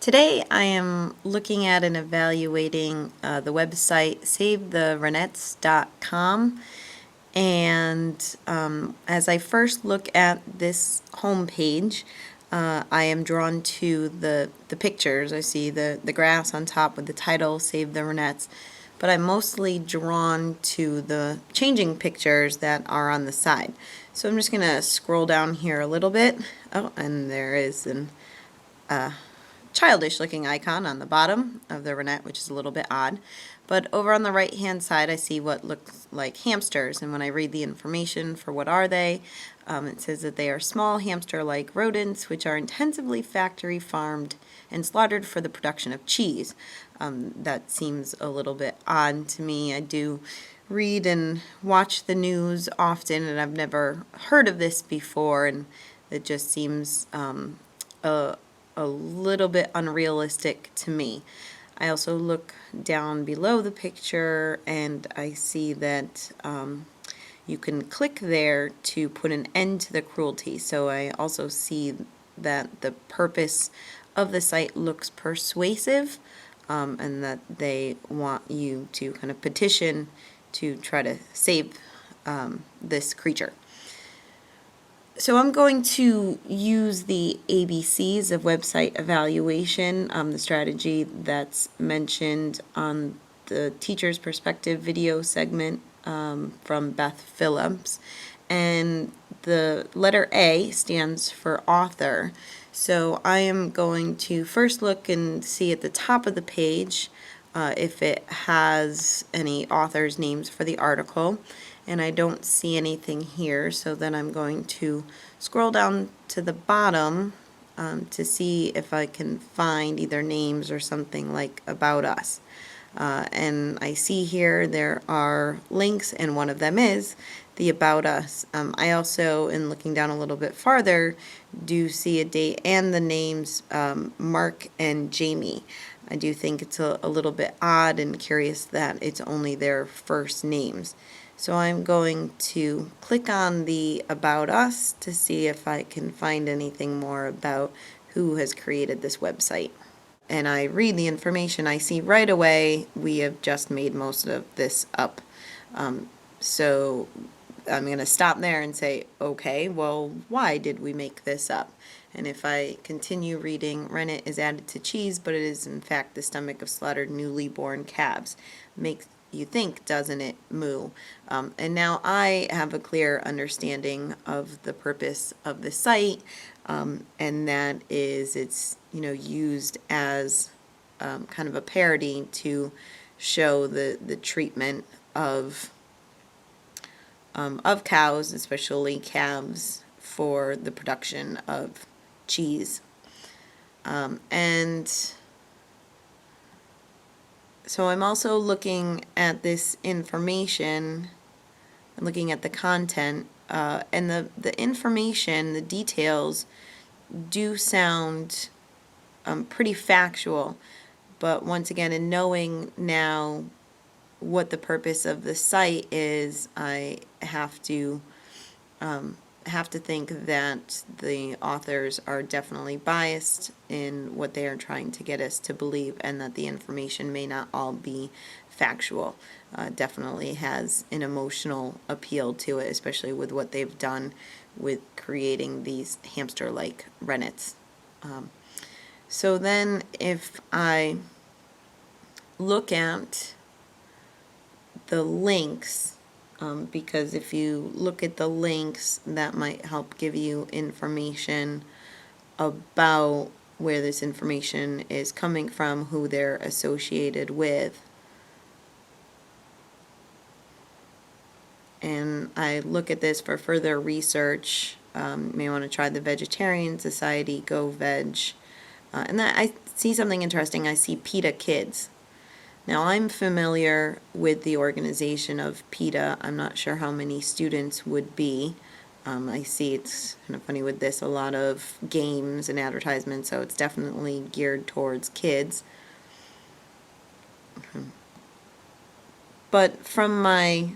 Today I am looking at and evaluating the website SaveTheRennets.com, and as I first look at this home page, I am drawn to the pictures. I see the grass on top with the title Save the Rennets, but I'm mostly drawn to the changing pictures that are on the side. So I'm just going to scroll down here a little bit. Oh, and there is an childish looking icon on the bottom of the Rennett, which is a little bit odd. But over on the right hand side I see what looks like hamsters, and when I read the information for what are they, it says that they are small hamster-like rodents which are intensively factory farmed and slaughtered for the production of cheese. That seems a little bit odd to me. I do read and watch the news often, and I've never heard of this before, and it just seems a little bit unrealistic to me. I also look down below the picture and I see that you can click there to put an end to the cruelty. So I also see that the purpose of the site looks persuasive, and that they want you to kind of petition to try to save this creature. So I'm going to use the ABCs of website evaluation, the strategy that's mentioned on the Teacher's Perspective video segment from Beth Phillips. And the letter A stands for author. So I am going to first look and see at the top of the page if it has any author's names for the article. And I don't see anything here, so then I'm going to scroll down to the bottom to see if I can find either names or something like About Us. And I see here there are links, and one of them is the About Us. I also, in looking down a little bit farther, do see a date and the names Mark and Jamie. I do think it's a little bit odd and curious that it's only their first names. So I'm going to click on the About Us to see if I can find anything more about who has created this website. And I read the information, I see right away we have just made most of this up. So I'm going to stop there and say, okay, well, why did we make this up? And if I continue reading, rennet is added to cheese, but it is in fact the stomach of slaughtered newly born calves. Makes you think, doesn't it, moo? And now I have a clear understanding of the purpose of the site, and that is it's used as kind of a parody to show the treatment of cows, especially calves, for the production of cheese. And so I'm also looking at this information, looking at the content, and the information, the details do sound pretty factual, but once again, in knowing now what the purpose of the site is, I have to think that the authors are definitely biased in what they are trying to get us to believe, and that the information may not all be factual. Definitely has an emotional appeal to it, especially with what they've done with creating these hamster-like rennets. So then if I look at the links, because if you look at the links, that might help give you information about where this information is coming from, who they're associated with. And I look at this for further research. You may want to try the Vegetarian Society, Go Veg. And that I see something interesting. I see PETA Kids. Now, I'm familiar with the organization of PETA. I'm not sure how many students would be. I see it's kind of funny with this, a lot of games and advertisements, so it's definitely geared towards kids. But from my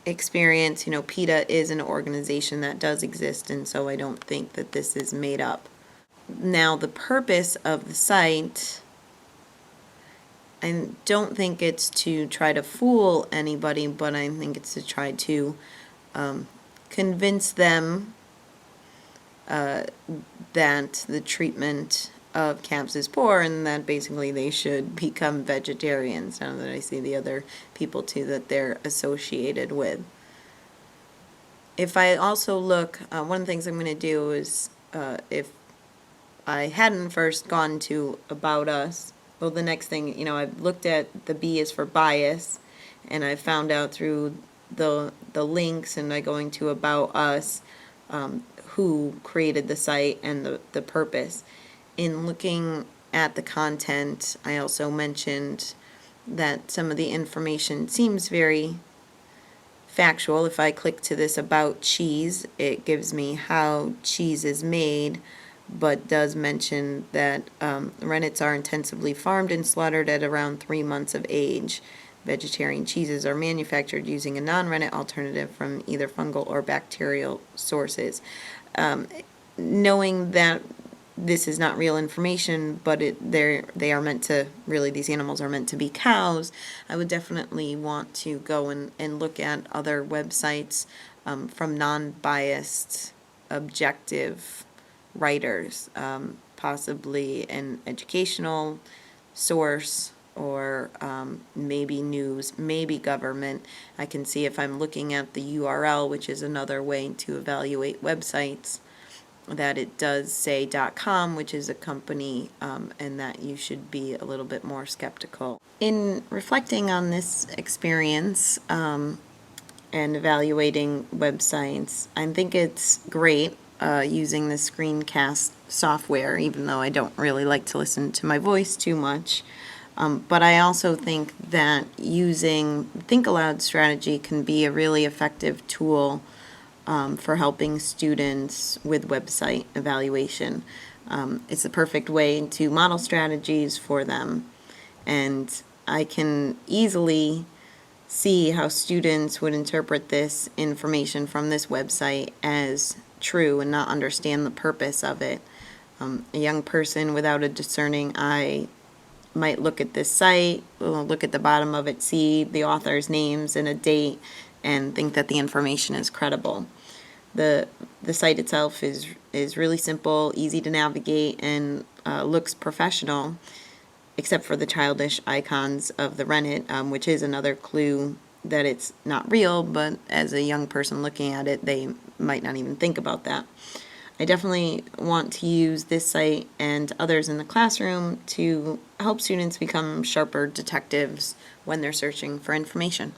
experience, PETA is an organization that does exist, and so I don't think that this is made up. Now, the purpose of the site, I don't think it's to try to fool anybody, but I think it's to try to convince them that the treatment of calves is poor and that basically they should become vegetarians, now that I see the other people too that they're associated with. If I also look, one of the things I'm going to do is, if I hadn't first gone to About Us, well, the next thing, I've looked at the B is for bias, and I found out through the links and by going to About Us who created the site and the purpose. In looking at the content, I also mentioned that some of the information seems very factual. If I click to this about cheese, it gives me how cheese is made, but does mention that rennets are intensively farmed and slaughtered at around 3 months of age. Vegetarian cheeses are manufactured using a non-rennet alternative from either fungal or bacterial sources. Knowing that this is not real information, but they are meant to, really, these animals are meant to be cows, I would definitely want to go and look at other websites from non-biased, objective writers, possibly an educational source, or maybe news, maybe government. I can see if I'm looking at the URL, which is another way to evaluate websites, that it does say .com, which is a company, and that you should be a little bit more skeptical. In reflecting on this experience and evaluating websites, I think it's great using the screencast software, even though I don't really like to listen to my voice too much. But I also think that using Think Aloud strategy can be a really effective tool for helping students with website evaluation. It's the perfect way to model strategies for them, and I can easily see how students would interpret this information from this website as true and not understand the purpose of it. A young person without a discerning eye might look at this site, look at the bottom of it, see the author's names and a date, and think that the information is credible. The site itself is really simple, easy to navigate, and looks professional, except for the childish icons of the rennet, which is another clue that it's not real, but as a young person looking at it, they might not even think about that. I definitely want to use this site and others in the classroom to help students become sharper detectives when they're searching for information.